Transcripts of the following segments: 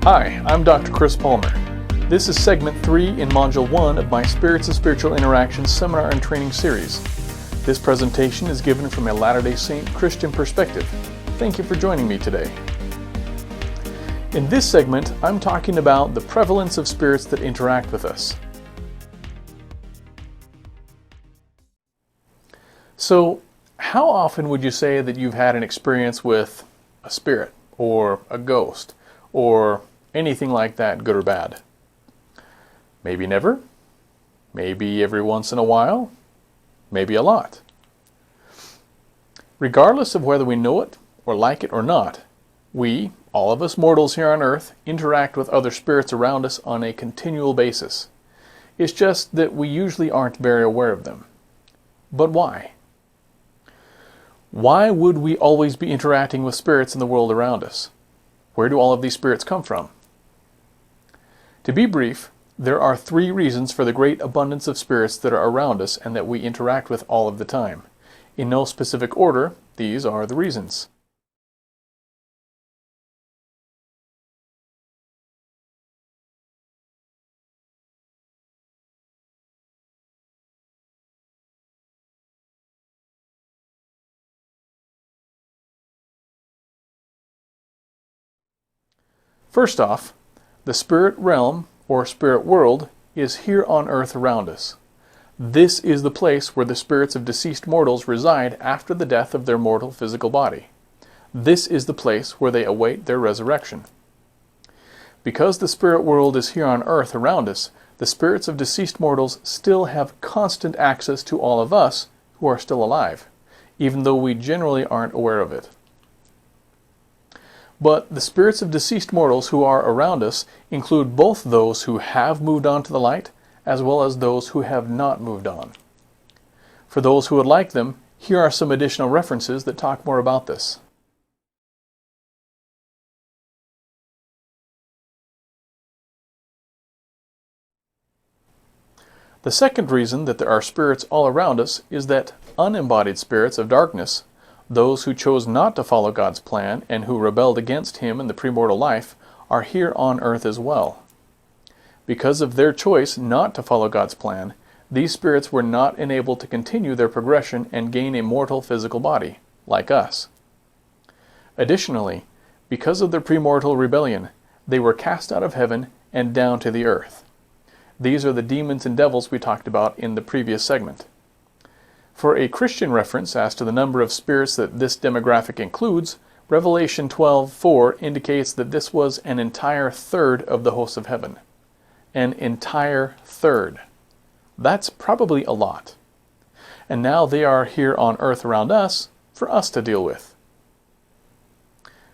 Hi, I'm Dr. Chris Palmer. This is segment 3 in module 1 of my Spirits and Spiritual Interactions seminar and training series. This presentation is given from a Latter-day Saint Christian perspective. Thank you for joining me today. In this segment, I'm talking about the prevalence of spirits that interact with us. So, how often would you say that you've had an experience with a spirit, or a ghost, or anything like that, good or bad? Maybe never, maybe every once in a while, maybe a lot. Regardless of whether we know it, or like it or not, we, all of us mortals here on earth, interact with other spirits around us on a continual basis. It's just that we usually aren't very aware of them. But why? Why would we always be interacting with spirits in the world around us? Where do all of these spirits come from? To be brief, there are 3 reasons for the great abundance of spirits that are around us and that we interact with all of the time. In no specific order, these are the reasons. First off, the spirit realm, or spirit world, is here on earth around us. This is the place where the spirits of deceased mortals reside after the death of their mortal physical body. This is the place where they await their resurrection. Because the spirit world is here on earth around us, the spirits of deceased mortals still have constant access to all of us who are still alive, even though we generally aren't aware of it. But the spirits of deceased mortals who are around us include both those who have moved on to the light, as well as those who have not moved on. For those who would like them, here are some additional references that talk more about this. The second reason that there are spirits all around us is that unembodied spirits of darkness, those who chose not to follow God's plan and who rebelled against Him in the premortal life, are here on earth as well. Because of their choice not to follow God's plan, these spirits were not enabled to continue their progression and gain a mortal physical body, like us. Additionally, because of their premortal rebellion, they were cast out of heaven and down to the earth. These are the demons and devils we talked about in the previous segment. For a Christian reference as to the number of spirits that this demographic includes, Revelation 12:4 indicates that this was an entire third of the hosts of heaven. An entire third. That's probably a lot. And now they are here on earth around us for us to deal with.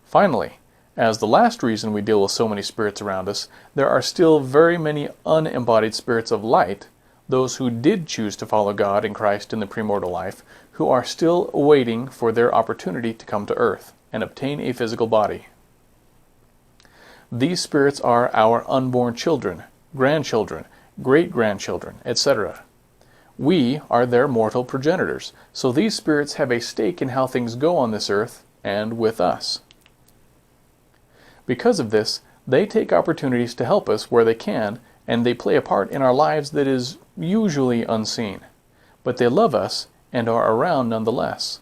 Finally, as the last reason we deal with so many spirits around us, there are still very many unembodied spirits of light, those who did choose to follow God and Christ in the premortal life, who are still waiting for their opportunity to come to earth and obtain a physical body. These spirits are our unborn children, grandchildren, great-grandchildren, etc. We are their mortal progenitors, so these spirits have a stake in how things go on this earth and with us. Because of this, they take opportunities to help us where they can, and they play a part in our lives that is usually unseen. But they love us and are around nonetheless.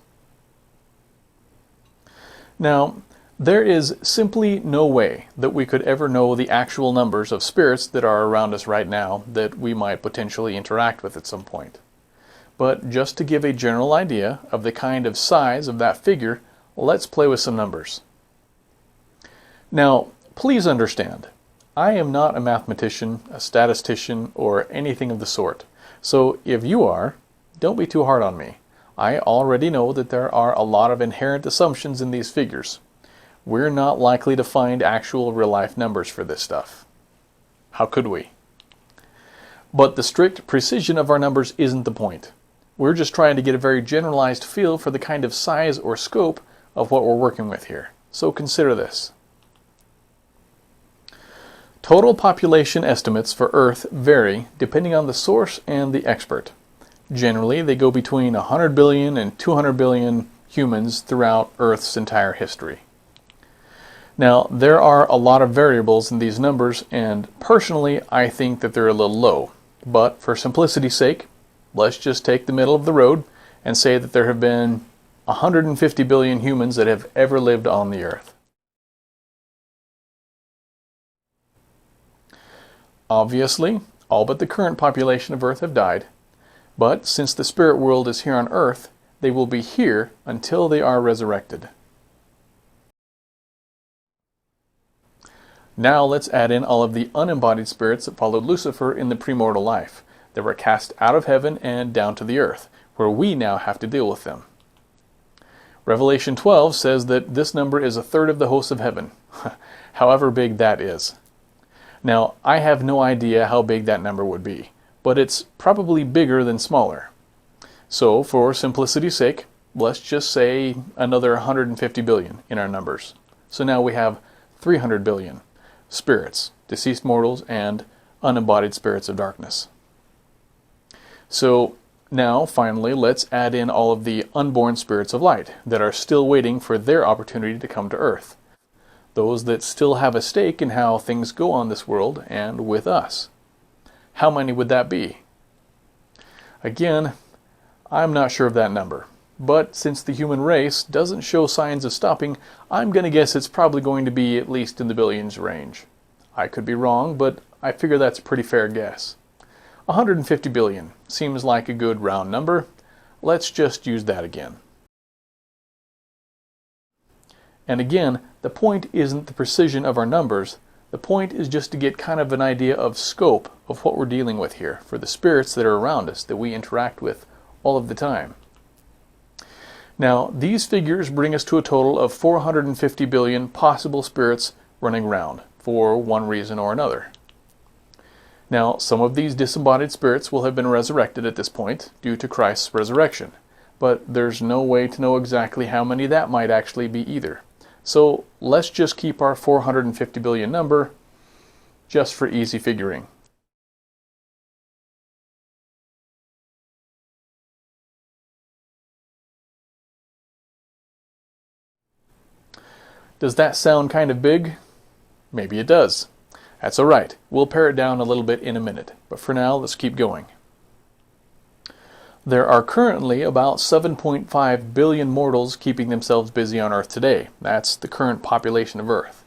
Now, there is simply no way that we could ever know the actual numbers of spirits that are around us right now that we might potentially interact with at some point. But just to give a general idea of the kind of size of that figure, let's play with some numbers. Now, please understand, I am not a mathematician, a statistician, or anything of the sort. So if you are, don't be too hard on me. I already know that there are a lot of inherent assumptions in these figures. We're not likely to find actual real-life numbers for this stuff. How could we? But the strict precision of our numbers isn't the point. We're just trying to get a very generalized feel for the kind of size or scope of what we're working with here. So consider this. Total population estimates for Earth vary depending on the source and the expert. Generally, they go between 100 billion and 200 billion humans throughout Earth's entire history. Now, there are a lot of variables in these numbers, and personally, I think that they're a little low. But for simplicity's sake, let's just take the middle of the road and say that there have been 150 billion humans that have ever lived on the earth. Obviously, all but the current population of Earth have died, but since the spirit world is here on Earth, they will be here until they are resurrected. Now let's add in all of the unembodied spirits that followed Lucifer in the premortal life, that were cast out of heaven and down to the earth, where we now have to deal with them. Revelation 12 says that this number is a third of the hosts of heaven, however big that is. Now, I have no idea how big that number would be, but it's probably bigger than smaller. So, for simplicity's sake, let's just say another 150 billion in our numbers. So now we have 300 billion spirits, deceased mortals, and unembodied spirits of darkness. So now, finally, let's add in all of the unborn spirits of light that are still waiting for their opportunity to come to Earth. Those that still have a stake in how things go on this world and with us. How many would that be? Again, I'm not sure of that number. But since the human race doesn't show signs of stopping, I'm going to guess it's probably going to be at least in the billions range. I could be wrong, but I figure that's a pretty fair guess. 150 billion seems like a good round number. Let's just use that again. And again, the point isn't the precision of our numbers. The point is just to get kind of an idea of scope of what we're dealing with here for the spirits that are around us that we interact with all of the time. Now, these figures bring us to a total of 450 billion possible spirits running around for one reason or another. Now, some of these disembodied spirits will have been resurrected at this point due to Christ's resurrection, but there's no way to know exactly how many that might actually be either. So let's just keep our 450 billion number just for easy figuring. Does that sound kind of big? Maybe it does. That's alright. We'll pare it down a little bit in a minute, but for now, let's keep going. There are currently about 7.5 billion mortals keeping themselves busy on Earth today. That's the current population of Earth.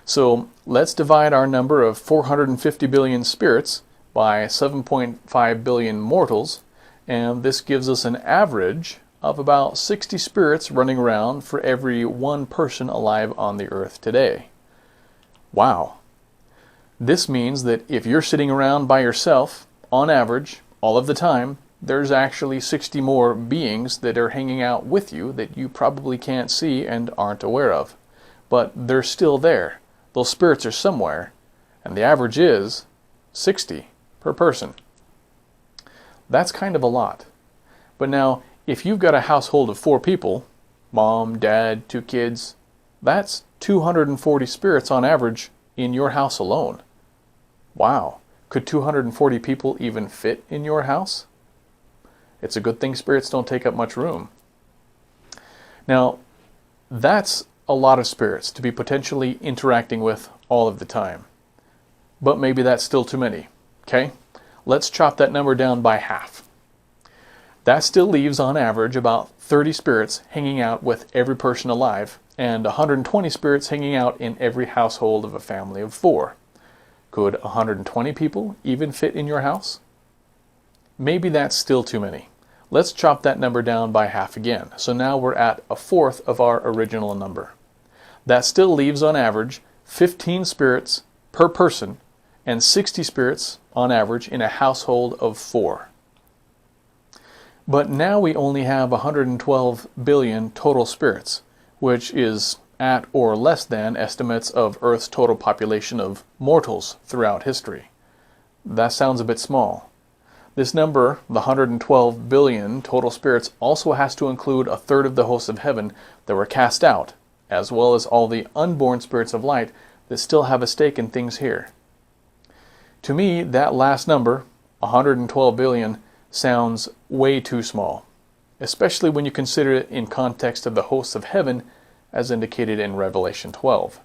So let's divide our number of 450 billion spirits by 7.5 billion mortals, and this gives us an average of about 60 spirits running around for every one person alive on the earth today. Wow. This means that if you're sitting around by yourself, on average, all of the time, there's actually 60 more beings that are hanging out with you that you probably can't see and aren't aware of. But they're still there. Those spirits are somewhere, and the average is 60 per person. That's kind of a lot. But now, if you've got a household of 4 people, mom, dad, 2 kids, that's 240 spirits on average in your house alone. Wow. Could 240 people even fit in your house? It's a good thing spirits don't take up much room. Now, that's a lot of spirits to be potentially interacting with all of the time. But maybe that's still too many. Okay? Let's chop that number down by half. That still leaves, on average, about 30 spirits hanging out with every person alive, and 120 spirits hanging out in every household of a family of 4. Could 120 people even fit in your house? Maybe that's still too many. Let's chop that number down by half again. So now we're at a fourth of our original number. That still leaves, on average, 15 spirits per person and 60 spirits on average in a household of 4. But now we only have 112 billion total spirits, which is at or less than estimates of Earth's total population of mortals throughout history. That sounds a bit small. This number, the 112 billion total spirits, also has to include a third of the hosts of heaven that were cast out, as well as all the unborn spirits of light that still have a stake in things here. To me, that last number, 112 billion, sounds way too small, especially when you consider it in context of the hosts of heaven as indicated in Revelation 12.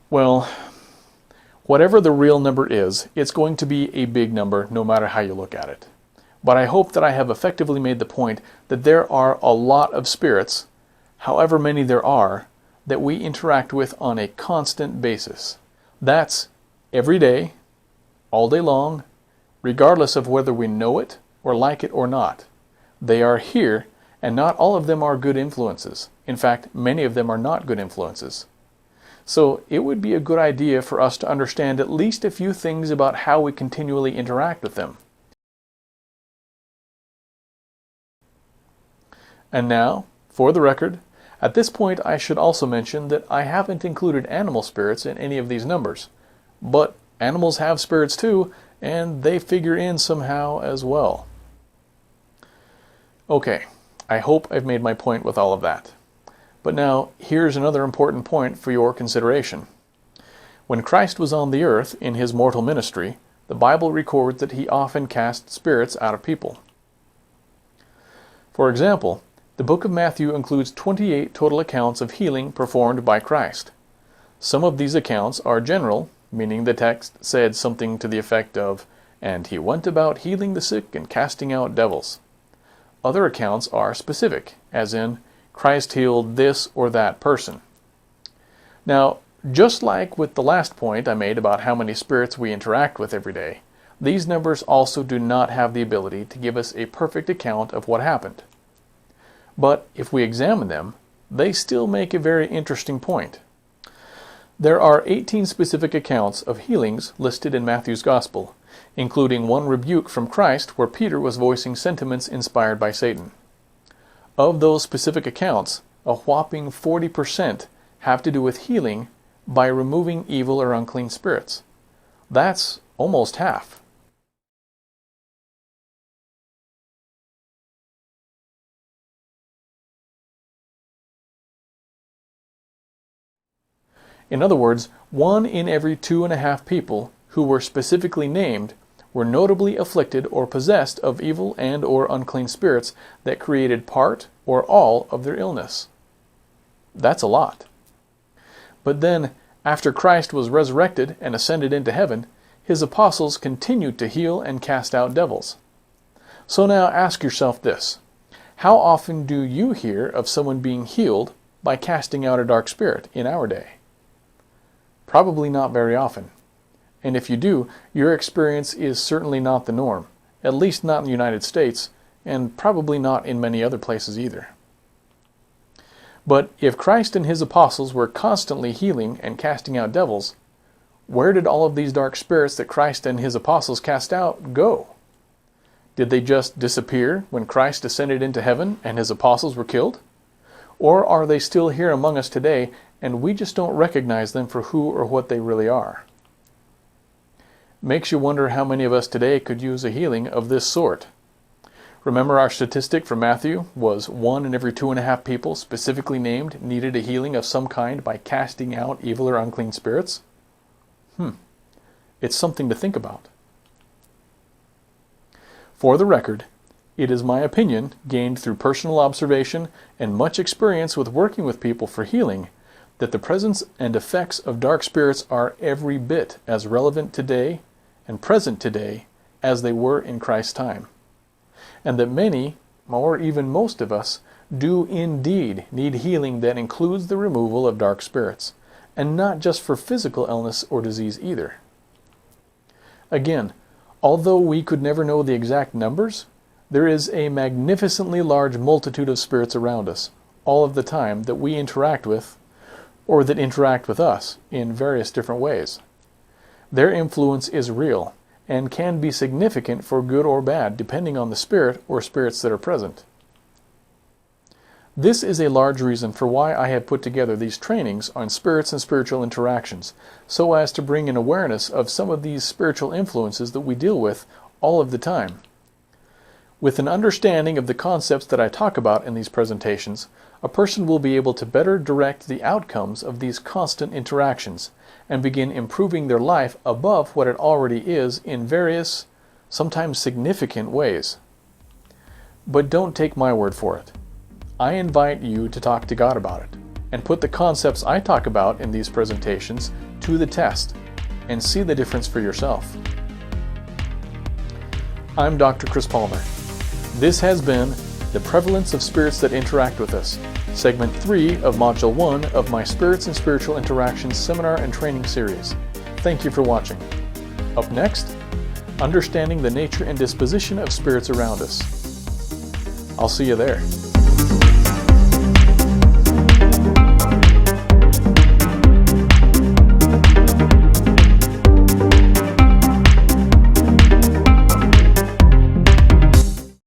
Well, whatever the real number is, it's going to be a big number no matter how you look at it. But I hope that I have effectively made the point that there are a lot of spirits, however many there are, that we interact with on a constant basis. That's every day, all day long, regardless of whether we know it or like it or not. They are here, and not all of them are good influences. In fact, many of them are not good influences. So it would be a good idea for us to understand at least a few things about how we continually interact with them. And now, for the record, at this point I should also mention that I haven't included animal spirits in any of these numbers. But animals have spirits too, and they figure in somehow as well. Okay, I hope I've made my point with all of that. But now, here's another important point for your consideration. When Christ was on the earth in his mortal ministry, the Bible records that he often cast spirits out of people. For example, the book of Matthew includes 28 total accounts of healing performed by Christ. Some of these accounts are general, meaning the text said something to the effect of, "And he went about healing the sick and casting out devils." Other accounts are specific, as in, Christ healed this or that person. Now, just like with the last point I made about how many spirits we interact with every day, these numbers also do not have the ability to give us a perfect account of what happened. But if we examine them, they still make a very interesting point. There are 18 specific accounts of healings listed in Matthew's Gospel, including one rebuke from Christ where Peter was voicing sentiments inspired by Satan. Of those specific accounts, a whopping 40% have to do with healing by removing evil or unclean spirits. That's almost half. In other words, 1 in every 2.5 people who were specifically named were notably afflicted or possessed of evil and or unclean spirits that created part or all of their illness. That's a lot. But then, after Christ was resurrected and ascended into heaven, his apostles continued to heal and cast out devils. So now ask yourself this: how often do you hear of someone being healed by casting out a dark spirit in our day? Probably not very often. And if you do, your experience is certainly not the norm, at least not in the United States, and probably not in many other places either. But if Christ and his apostles were constantly healing and casting out devils, where did all of these dark spirits that Christ and his apostles cast out go? Did they just disappear when Christ ascended into heaven and his apostles were killed? Or are they still here among us today, and we just don't recognize them for who or what they really are? Makes you wonder how many of us today could use a healing of this sort. Remember our statistic from Matthew was 1 in every 2.5 people specifically named needed a healing of some kind by casting out evil or unclean spirits? It's something to think about. For the record, it is my opinion, gained through personal observation and much experience with working with people for healing, that the presence and effects of dark spirits are every bit as relevant today and present today as they were in Christ's time. And that many, or even most of us, do indeed need healing that includes the removal of dark spirits, and not just for physical illness or disease either. Again, although we could never know the exact numbers, there is a magnificently large multitude of spirits around us, all of the time, that we interact with, or that interact with us in various different ways. Their influence is real, and can be significant for good or bad, depending on the spirit or spirits that are present. This is a large reason for why I have put together these trainings on spirits and spiritual interactions, so as to bring an awareness of some of these spiritual influences that we deal with all of the time. With an understanding of the concepts that I talk about in these presentations, a person will be able to better direct the outcomes of these constant interactions and begin improving their life above what it already is in various, sometimes significant ways. But don't take my word for it. I invite you to talk to God about it and put the concepts I talk about in these presentations to the test and see the difference for yourself. I'm Dr. Chris Palmer. This has been The Prevalence of Spirits That Interact with Us, Segment 3 of Module 1 of my Spirits and Spiritual Interactions seminar and training series. Thank you for watching. Up next, understanding the nature and disposition of spirits around us. I'll see you there.